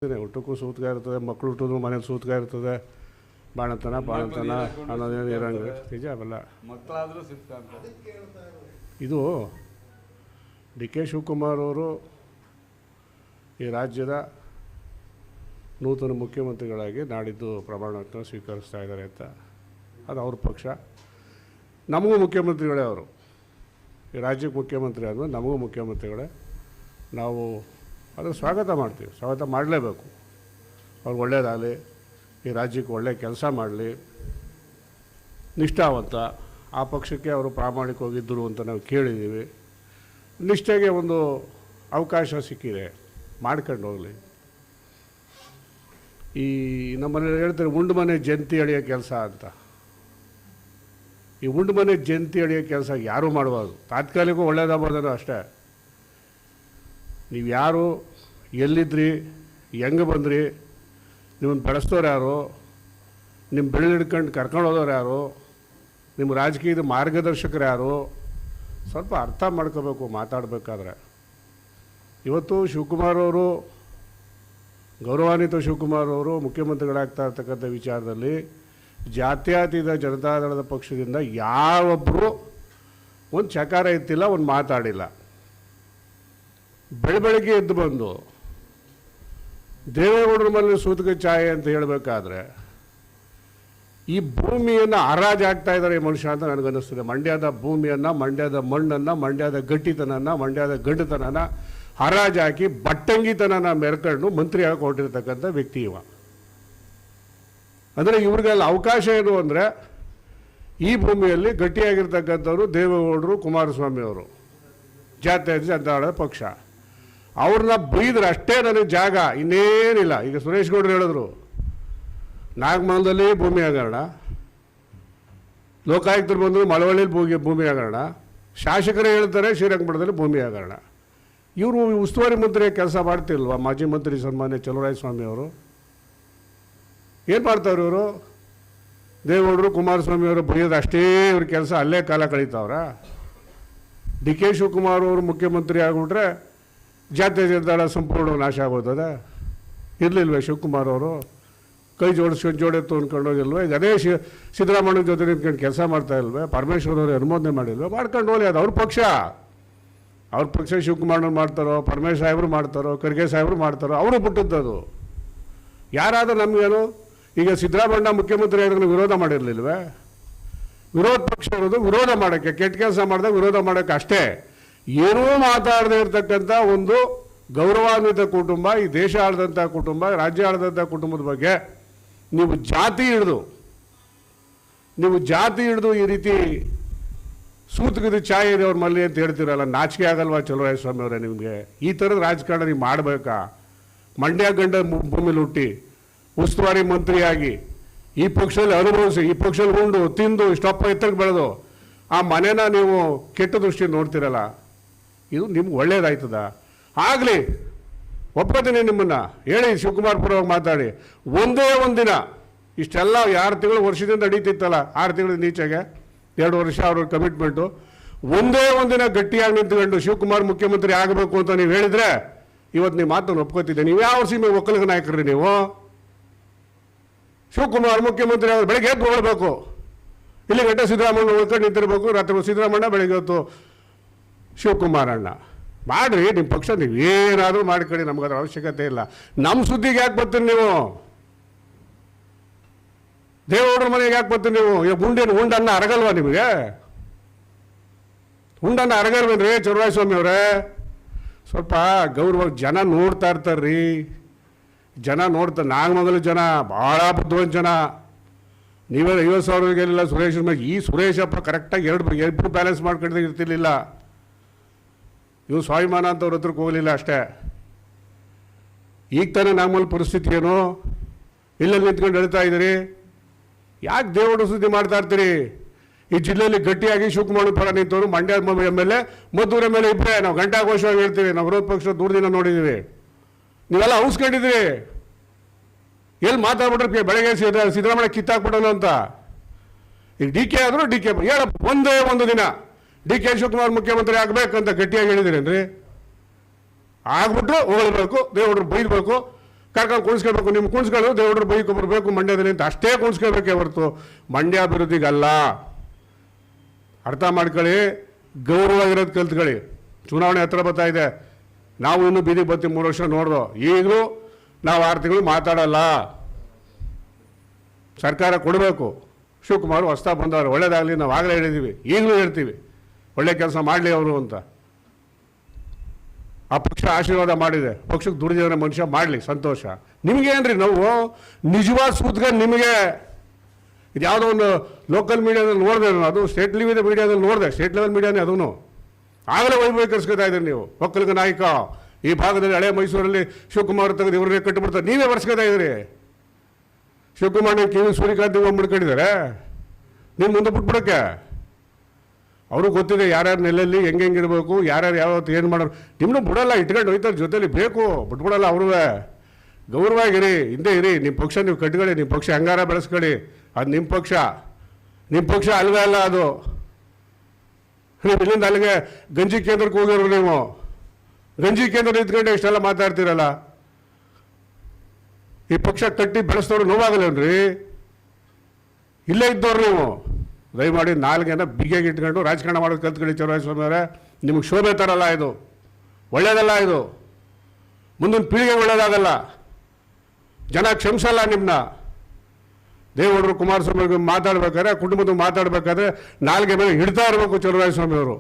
ಊಟಕ್ಕೂ ಸೂತ್ಕ ಇರ್ತದೆ, ಮಕ್ಕಳು ಹುಟ್ಟಿದ್ರು ಮನೇಲಿ ಸೂತ್ಕ ಇರ್ತದೆ, ಬಾಣತನ ಅನ್ನೋದೇನು ಇರಂಗೆ ನಿಜ ಅವೆಲ್ಲ. ಮಕ್ಕಳಾದರೂ ಸಿಗ್ತಾ ಇದು ಡಿ ಕೆ ಶಿವಕುಮಾರ್ ಅವರು ಈ ರಾಜ್ಯದ ನೂತನ ಮುಖ್ಯಮಂತ್ರಿಗಳಾಗಿ ನಾಡಿದ್ದು ಪ್ರಮಾಣವಚನ ಸ್ವೀಕರಿಸ್ತಾ ಇದ್ದಾರೆ ಅಂತ. ಅದು ಅವ್ರ ಪಕ್ಷ. ನಮಗೂ ಮುಖ್ಯಮಂತ್ರಿಗಳೇ ಅವರು. ಈ ರಾಜ್ಯಕ್ಕೆ ಮುಖ್ಯಮಂತ್ರಿ ಆದಮೇಲೆ ನಮಗೂ ಮುಖ್ಯಮಂತ್ರಿಗಳೇ. ನಾವು ಅದನ್ನು ಸ್ವಾಗತ ಮಾಡ್ತೀವಿ, ಸ್ವಾಗತ ಮಾಡಲೇಬೇಕು. ಅವ್ರು ಒಳ್ಳೆಯದಾಗಲಿ, ಈ ರಾಜ್ಯಕ್ಕೆ ಒಳ್ಳೆಯ ಕೆಲಸ ಮಾಡಲಿ, ನಿಷ್ಠಾವಂತ, ಆ ಪಕ್ಷಕ್ಕೆ ಅವರು ಪ್ರಾಮಾಣಿಕವಾಗಿದ್ದರು ಅಂತ ನಾವು ಕೇಳಿದ್ದೀವಿ. ನಿಷ್ಠೆಗೆ ಒಂದು ಅವಕಾಶ ಸಿಕ್ಕಿದೆ, ಮಾಡ್ಕೊಂಡು ಹೋಗಲಿ. ಈ ನಮ್ಮನೇಲಿ ಹೇಳ್ತಾರೆ ಉಂಡು ಮನೆ ಜಂತಿ ಎಳೆಯೋ ಕೆಲಸ ಅಂತ. ಈ ಉಂಡು ಮನೆ ಜಂತಿ ಎಳೆಯೋ ಕೆಲಸ ಯಾರೂ ಮಾಡಬಾರ್ದು. ತಾತ್ಕಾಲಿಕ ಒಳ್ಳೇದಾಗ್ಬೋದೇನೋ ಅಷ್ಟೇ. ನೀವು ಯಾರು, ಎಲ್ಲಿದ್ರಿ, ಹೆಂಗೆ ಬಂದ್ರಿ, ನಿಮ್ಮನ್ನು ಬೆಳೆಸ್ತವ್ರು ಯಾರು, ನಿಮ್ಮ ಬೆಳೆ ಹಿಡ್ಕೊಂಡು ಕರ್ಕೊಂಡು ಹೋದವ್ರು ಯಾರು, ನಿಮ್ಮ ರಾಜಕೀಯದ ಮಾರ್ಗದರ್ಶಕರು ಯಾರು, ಸ್ವಲ್ಪ ಅರ್ಥ ಮಾಡ್ಕೋಬೇಕು ಮಾತಾಡಬೇಕಾದ್ರೆ. ಇವತ್ತು ಶಿವಕುಮಾರ್ ಅವರು, ಗೌರವಾನ್ವಿತ ಶಿವಕುಮಾರ್ ಅವರು ಮುಖ್ಯಮಂತ್ರಿಗಳಾಗ್ತಾ ಇರ್ತಕ್ಕಂಥ ವಿಚಾರದಲ್ಲಿ ಜಾತ್ಯತೀತ ಜನತಾದಳದ ಪಕ್ಷದಿಂದ ಯಾವೊಬ್ಬರು ಒಂದು ಚಕಾರ ಎತ್ತಿಲ್ಲ, ಒಂದು ಮಾತಾಡಿಲ್ಲ. ಬೆಳಗ್ಗೆ ಎದ್ದು ಬಂದು ದೇವೇಗೌಡರ ಮೇಲೆ ಸೂತಕ ಛಾಯೆ ಅಂತ ಹೇಳಬೇಕಾದ್ರೆ ಈ ಭೂಮಿಯನ್ನು ಹರಾಜು ಹಾಕ್ತಾ ಇದ್ದಾರೆ ಈ ಮನುಷ್ಯ ಅಂತ ನನಗನ್ನಿಸ್ತದೆ. ಮಂಡ್ಯದ ಭೂಮಿಯನ್ನು, ಮಂಡ್ಯದ ಮಣ್ಣನ್ನು, ಮಂಡ್ಯದ ಗಟ್ಟಿತನನ, ಮಂಡ್ಯದ ಗಂಡತನನ ಹರಾಜು ಹಾಕಿ ಬಟ್ಟಂಗಿತನನ ಮೆರ್ಕೊಂಡು ಮಂತ್ರಿ ಆಗಿ ಹೊರಟಿರ್ತಕ್ಕಂಥ ವ್ಯಕ್ತಿ ಇವ. ಅಂದರೆ ಇವ್ರಿಗೆಲ್ಲ ಅವಕಾಶ ಏನು ಅಂದರೆ, ಈ ಭೂಮಿಯಲ್ಲಿ ಗಟ್ಟಿಯಾಗಿರ್ತಕ್ಕಂಥವ್ರು ದೇವೇಗೌಡರು, ಕುಮಾರಸ್ವಾಮಿ ಅವರು, ಜಾತ್ಯತೀತ ಜನತಾದಳದ ಪಕ್ಷ. ಅವ್ರನ್ನ ಬೈದ್ರೆ ಅಷ್ಟೇ ನನಗೆ ಜಾಗ, ಇನ್ನೇನಿಲ್ಲ. ಈಗ ಸುರೇಶ್ ಗೌಡರು ಹೇಳಿದ್ರು ನಾಗಮಂಗಲದಲ್ಲಿ ಭೂಮಿ ಹಗರಣ, ಲೋಕಾಯುಕ್ತರು ಬಂದರು ಮಳವಳ್ಳಿಲಿ ಭೂಮಿ ಹಗರಣ, ಶಾಸಕರೇ ಹೇಳ್ತಾರೆ ಶ್ರೀರಂಗಪಟ್ಟಣದಲ್ಲಿ ಭೂಮಿ ಹಗರಣ. ಇವರು ಉಸ್ತುವಾರಿ ಮಂತ್ರಿ ಕೆಲಸ ಮಾಡ್ತಿಲ್ವಾ? ಮಾಜಿ ಮಂತ್ರಿ ಸನ್ಮಾನ್ಯ ಚಲುವರಾಯಸ್ವಾಮಿ ಅವರು ಏನು ಮಾಡ್ತಾವ್ರು? ಇವರು ದೇವೇಗೌಡರು, ಕುಮಾರಸ್ವಾಮಿ ಅವರು ಬೈಯೋದು ಅಷ್ಟೇ ಇವ್ರ ಕೆಲಸ, ಅಲ್ಲೇ ಕಾಲ ಕಳೀತಾವ್ರ. ಡಿ ಕೆ ಶಿವಕುಮಾರ್ ಅವರು ಮುಖ್ಯಮಂತ್ರಿ ಆಗಿಬಿಟ್ರೆ ಜಾತ್ಯತೀತ ಜನತಾದಳ ಸಂಪೂರ್ಣ ನಾಶ ಆಗೋದದ? ಇರಲಿಲ್ವೇ ಶಿವಕುಮಾರ್ ಅವರು? ಕೈ ಜೋಡೆತ್ತು ಅಂದ್ಕೊಂಡು ಹೋಗಿಲ್ವೇ? ಅದೇ ಸಿದ್ದರಾಮಯ್ಯನ ಜೊತೆ ನಿಂತ್ಕೊಂಡು ಕೆಲಸ ಮಾಡ್ತಾ ಇಲ್ವೇ? ಪರಮೇಶ್ವರ್ ಅವರು ಅನುಮೋದನೆ ಮಾಡಿಲ್ವೇ? ಮಾಡ್ಕೊಂಡು ಹೋಗಿ, ಅದು ಅವ್ರ ಪಕ್ಷ. ಅವ್ರ ಪಕ್ಷ ಶಿವಕುಮಾರ್ನವ್ರು ಮಾಡ್ತಾರೋ, ಪರಮೇಶ್ ಸಾಹೇಬರು ಮಾಡ್ತಾರೋ, ಖರ್ಗೆ ಸಾಹೇಬರು ಮಾಡ್ತಾರೋ, ಅವರು ಬಿಟ್ಟದ್ದು. ಯಾರಾದರೂ ನಮಗೇನು? ಈಗ ಸಿದ್ದರಾಮಯ್ಯ ಮುಖ್ಯಮಂತ್ರಿ ಆಗಿದ್ರೆ ವಿರೋಧ ಮಾಡಿರಲಿಲ್ವೇ? ವಿರೋಧ ಪಕ್ಷ ಇರೋದು ವಿರೋಧ ಮಾಡೋಕ್ಕೆ, ಕೆಟ್ಟ ಕೆಲಸ ಮಾಡಿದಾಗ ವಿರೋಧ ಮಾಡೋಕ್ಕೆ ಅಷ್ಟೇ. ಏನೂ ಮಾತಾಡದೇ ಇರತಕ್ಕಂಥ ಒಂದು ಗೌರವಾನ್ವಿತ ಕುಟುಂಬ, ಈ ದೇಶ ಆಳಿದಂಥ ಕುಟುಂಬ, ರಾಜ್ಯ ಆಳಿದಂಥ ಕುಟುಂಬದ ಬಗ್ಗೆ ನೀವು ಜಾತಿ ಹಿಡಿದು ಈ ರೀತಿ ಸೂತಕದ ಛಾಯೆ ಇದೆ ಅವ್ರ ಮಲ್ಲಿ ಅಂತ ಹೇಳ್ತೀರಲ್ಲ, ನಾಚಿಕೆ ಆಗಲ್ವಾ ಚಲುವರಾಯಸ್ವಾಮಿ ಅವರೇ ನಿಮಗೆ? ಈ ಥರದ ರಾಜಕಾರಣ ನೀವು ಮಾಡಬೇಕಾ? ಮಂಡ್ಯ ಗಂಡ ಭೂಮಿಲಿ ಹುಟ್ಟಿ ಉಸ್ತುವಾರಿ ಮಂತ್ರಿಯಾಗಿ ಈ ಪಕ್ಷದಲ್ಲಿ ಅನುಭವಿಸಿ, ಈ ಪಕ್ಷದಲ್ಲಿ ಉಂಡು ತಿಂದು ಇಷ್ಟಪ್ಪ ಎತ್ತರಕ್ಕೆ ಬೆಳೆದು ಆ ಮನೆನ ನೀವು ಕೆಟ್ಟ ದೃಷ್ಟಿ ನೋಡ್ತಿರಲ್ಲ, ಇದು ನಿಮ್ಗೆ ಒಳ್ಳೇದಾಯ್ತದ? ಆಗಲಿ, ಒಪ್ಕೋತೀನಿ ನಿಮ್ಮನ್ನು. ಹೇಳಿ, ಶಿವಕುಮಾರ್ ಪರವಾಗಿ ಮಾತಾಡಿ. ಒಂದೇ ಒಂದಿನ ಇಷ್ಟೆಲ್ಲ 6 ತಿಂಗಳು ವರ್ಷದಿಂದ ನಡೀತಿತ್ತಲ್ಲ, 6 ತಿಂಗಳ ನೀಚೆಗೆ 2 ವರ್ಷ ಅವ್ರ ಕಮಿಟ್ಮೆಂಟು, ಒಂದೇ ಒಂದಿನ ಗಟ್ಟಿಯಾಗಿ ನಿಂತ್ಕೊಂಡು ಶಿವಕುಮಾರ್ ಮುಖ್ಯಮಂತ್ರಿ ಆಗಬೇಕು ಅಂತ ನೀವು ಹೇಳಿದರೆ ಇವತ್ತು ನೀವು ಮಾತನ್ನು ಒಪ್ಕೋತಿದ್ದೆ. ನೀವು ಯಾವ ಸೀಮೆ ಒಕ್ಕಲಿಗ ನಾಯಕರು ನೀವು? ಶಿವಕುಮಾರ್ ಮುಖ್ಯಮಂತ್ರಿ ಅವರು ಬೆಳಗ್ಗೆ ಎದ್ದು ಹೋಗಬೇಕು, ಇಲ್ಲಿ ಗಂಟೆ ಸಿದ್ದರಾಮಯ್ಯ ಉಳ್ಕೊಂಡು ನಿಂತಿರಬೇಕು, ರಾತ್ರಿ ಸಿದ್ದರಾಮಯ್ಯ, ಬೆಳಗ್ಗೆ ಹೊತ್ತು ಶಿವಕುಮಾರ್ ಅಣ್ಣ. ಮಾಡಿರಿ ನಿಮ್ಮ ಪಕ್ಷ, ನೀವು ಏನಾದರೂ ಮಾಡ್ಕೊಳ್ಳಿ, ನಮಗದ್ರ ಅವಶ್ಯಕತೆ ಇಲ್ಲ. ನಮ್ಮ ಸುದ್ದಿಗೆ ಯಾಕೆ ಬರ್ತೀರಿ ನೀವು? ದೇವೇಗೌಡರ ಮನೆಗೆ ಯಾಕೆ ಬರ್ತೀರಿ ನೀವು? ಉಂಡನ್ನ ಅರಗಲ್ವಾ ನಿಮಗೆ? ಉಂಡನ್ನ ಅರಗಲ್ವೇನ್ರಿ ಚಲುವರಾಯಸ್ವಾಮಿ ಅವರೇ? ಸ್ವಲ್ಪ ಗೌರವ. ಜನ ನೋಡ್ತಾ ಇರ್ತಾರ್ರಿ, ಜನ ನೋಡ್ತಾರೆ. ನಾಗಮಂಗಲ ಜನ ಭಾಳ ಬುದ್ಧಿವಂತ ಜನ. ನೀವೇ 50,000 ಗೆಲ್ಲ ಸುರೇಶ್ ಮೇಲೆ. ಈ ಸುರೇಶಪ್ಪ ಕರೆಕ್ಟಾಗಿ ಎರಡು ಬ್ಯಾಲೆನ್ಸ್ ಮಾಡ್ಕೊಂಡು ಇರ್ತಿರ್ಲಿಲ್ಲ. ಇವು ಸ್ವಾಭಿಮಾನ ಅಂತ ಅವ್ರ ಹತ್ರಕ್ಕೆ ಹೋಗಲಿಲ್ಲ ಅಷ್ಟೇ. ಈಗ ತಾನೇ ನಾಗಮಂಗಲ ಪರಿಸ್ಥಿತಿ ಏನು? ಇಲ್ಲಲ್ಲಿ ನಿಂತ್ಕೊಂಡು ಹೇಳ್ತಾ ಇದ್ದೀರಿ. ಯಾಕೆ ದೇವೇಗೌಡ ಸುದ್ದಿ ಮಾಡ್ತಾ ಇರ್ತೀರಿ? ಈ ಜಿಲ್ಲೆಯಲ್ಲಿ ಗಟ್ಟಿಯಾಗಿ ಶಿವಕುಮಾರ್ ಪರ ನಿಂತವರು ಮಂಡ್ಯ ಮೇಲೆ, ಮದ್ದೂರ ಮೇಲೆ ಇಬ್ಬರೇ. ನಾವು ಗಂಟಾಘೋಷವಾಗಿ ಹೇಳ್ತೀವಿ, ನಾವು ವಿರೋಧ ಪಕ್ಷ ದೂರದಿಂದ ನೋಡಿದ್ದೀವಿ. ನೀವೆಲ್ಲ ಔಸ್ಕೊಂಡಿದ್ರಿ. ಎಲ್ಲಿ ಮಾತಾಡ್ಬಿಟ್ರೆ ಬೆಳಗ್ಗೆ ಸಿದ್ದರಾಮಯ್ಯ ಕಿತ್ತಾಕ್ಬಿಡೋಣ ಅಂತ. ಈಗ ಡಿ ಕೆ ಆದರೂ ಡಿ ಕೆ ಹೇಳಪ್ಪ, ಒಂದೇ ಒಂದು ದಿನ ಡಿ ಕೆ ಶಿವಕುಮಾರ್ ಮುಖ್ಯಮಂತ್ರಿ ಆಗಬೇಕಂತ ಗಟ್ಟಿಯಾಗಿ ಹೇಳಿದಿರೇನ್ರಿ? ಆಗ್ಬಿಟ್ರು ಹೊಗಳಬೇಕು, ದೇವೇಗೌಡರು ಬೈದಬೇಕು, ಕರ್ಕೊಂಡು ಕುಣಿಸ್ಕೋಬೇಕು. ನಿಮ್ಗೆ ಕುಣಿಸ್ಕೊಳ್ಳೋದು ದೇವ್ರ ಬೈಕ್ ಬರಬೇಕು ಮಂಡ್ಯದಲ್ಲಿ ಅಂತ ಅಷ್ಟೇ ಕುಣಿಸ್ಕೋಬೇಕೇ ಹೊರತು ಮಂಡ್ಯ ಅಭಿವೃದ್ಧಿಗಲ್ಲ. ಅರ್ಥ ಮಾಡ್ಕೊಳ್ಳಿ, ಗೌರವವಾಗಿರೋದು ಕಲ್ತ್ಕೊಳ್ಳಿ. ಚುನಾವಣೆ ಹತ್ರ ಬರ್ತಾ ಇದೆ, ನಾವು ಇನ್ನೂ ಬೀದಿಗೆ ಬರ್ತೀವಿ, 3 ವರ್ಷ ನೋಡ್ದೋ. ಈಗಲೂ ನಾವು 6 ತಿಂಗಳು ಮಾತಾಡಲ್ಲ, ಸರ್ಕಾರ ಕೊಡಬೇಕು. ಶಿವಕುಮಾರ್ ಹೊಸ್ತಾ ಬಂದವರು, ಒಳ್ಳೇದಾಗಲಿ, ನಾವು ಆಗಲೇ ಹೇಳಿದ್ದೀವಿ, ಈಗಲೂ ಹೇಳ್ತೀವಿ, ಒಳ್ಳೆ ಕೆಲಸ ಮಾಡಲಿ ಅವರು ಅಂತ. ಆ ಪಕ್ಷ ಆಶೀರ್ವಾದ ಮಾಡಿದೆ, ಪಕ್ಷಕ್ಕೆ ದುಡಿದಿರೋ ಮನುಷ್ಯ ಮಾಡಲಿ, ಸಂತೋಷ. ನಿಮಗೇನ್ರಿ ನಾವು ನಿಜವಾದ ಸೂತ್ಕ ನಿಮಗೆ ಇದು ಯಾವುದೋ ಒಂದು ಲೋಕಲ್ ಮೀಡಿಯಾದಲ್ಲಿ ನೋಡಿದೆ ನಾನು, ಅದು ಸ್ಟೇಟ್ ಲೆವೆಲ್ ಮೀಡಿಯಾದಲ್ಲಿ ನೋಡಿದೆ, ಸ್ಟೇಟ್ ಲೆವೆಲ್ ಮೀಡಿಯಾನೇ ಅದೂ. ಆಗಲೇ ವೈಭವೀಕರಿಸ್ಕೊತಾ ಇದ್ದೀರಿ ನೀವು. ಒಕ್ಕಲಿಗ ನಾಯಕ ಈ ಭಾಗದಲ್ಲಿ ಹಳೆ ಮೈಸೂರಲ್ಲಿ ಶಿವಕುಮಾರ್ ತೆಗೆದು ಇವ್ರನ್ನೇ ಕಟ್ಟಿಬಿಡ್ತಾರೆ, ನೀವೇ ಬರ್ಸ್ಕೊತಾ ಇದ್ದೀರಿ. ಶಿವಕುಮಾರ್ ನೀವು ಕಿವಿ ಸೂರ್ಯಕಾಂತ್ ನೀವು ಮುಡ್ಕೊಂಡಿದ್ದಾರೆ, ನೀವು ಮುಂದೆ ಬಿಟ್ಬಿಡೋಕ್ಕೆ. ಅವ್ರಿಗೆ ಗೊತ್ತಿದೆ ಯಾರ್ಯಾರು ನೆಲೆಯಲ್ಲಿ ಹೆಂಗಿರಬೇಕು, ಯಾರ್ಯಾರು ಯಾವತ್ತು ಏನು ಮಾಡೋರು. ನಿಮ್ಮನ್ನು ಬಿಡೋಲ್ಲ, ಇಟ್ಕೊಂಡು ಹೋಯ್ತಾರೆ ಜೊತೆಲಿ, ಬೇಕು ಬಿಟ್ಬಿಡಲ್ಲ. ಅವ್ರವೇ ಗೌರವಾಗಿರಿ, ಹಿಂದೆ ಇರಿ. ನಿಮ್ಮ ಪಕ್ಷ ನೀವು ಕಟ್ಕೊಳ್ಳಿ, ನಿಮ್ಮ ಪಕ್ಷ ಹೆಂಗಾರ ಬೆಳೆಸ್ಕೊಳ್ಳಿ, ಅದು ನಿಮ್ಮ ಪಕ್ಷ. ನಿಮ್ಮ ಪಕ್ಷ ಅಲ್ವೇ ಅಲ್ಲ ಅದು. ನೀವು ಇಲ್ಲಿಂದ ಅಲ್ಲಿಗೆ ಗಂಜಿ ಕೇಂದ್ರಕ್ಕೆ ಹೋಗಿರೋ, ನೀವು ಗಂಜಿ ಕೇಂದ್ರ ನಿಂತ್ಕೊಂಡು ಇಷ್ಟೆಲ್ಲ ಮಾತಾಡ್ತೀರಲ್ಲ. ಈ ಪಕ್ಷ ಕಟ್ಟಿ ಬೆಳೆಸಿದವ್ರು ನೋವಾಗಲ್ಲೇನ್ರಿ? ಇಲ್ಲೇ ಇದ್ದವ್ರು ನೀವು. ದಯಮಾಡಿ ನಾಲ್ಗೆನ ಬಿಗಿಯಾಗಿ ಇಟ್ಕೊಂಡು ರಾಜಕಾರಣ ಮಾಡೋದು ಕಲ್ತ್ಕೊಳ್ಳಿ ಚಲುವರಾಯಸ್ವಾಮಿ ಅವರೇ. ನಿಮಗೆ ಶೋಭೆ ತರಲ್ಲ, ಇದು ಒಳ್ಳೇದಲ್ಲ, ಇದು ಮುಂದಿನ ಪೀಳಿಗೆ ಒಳ್ಳೇದಾಗಲ್ಲ. ಜನ ಕ್ಷಮಿಸಲ್ಲ ನಿಮ್ಮನ್ನ. ದೇವೇಗೌಡರು ಕುಮಾರಸ್ವಾಮಿ ಮಾತಾಡ್ಬೇಕಾದ್ರೆ, ಕುಟುಂಬದ ಮಾತಾಡಬೇಕಾದ್ರೆ ನಾಲ್ಗೆ ಮೇಲೆ ಹಿಡ್ತಾ ಇರಬೇಕು ಚಲುವರಾಯಸ್ವಾಮಿ ಅವರು.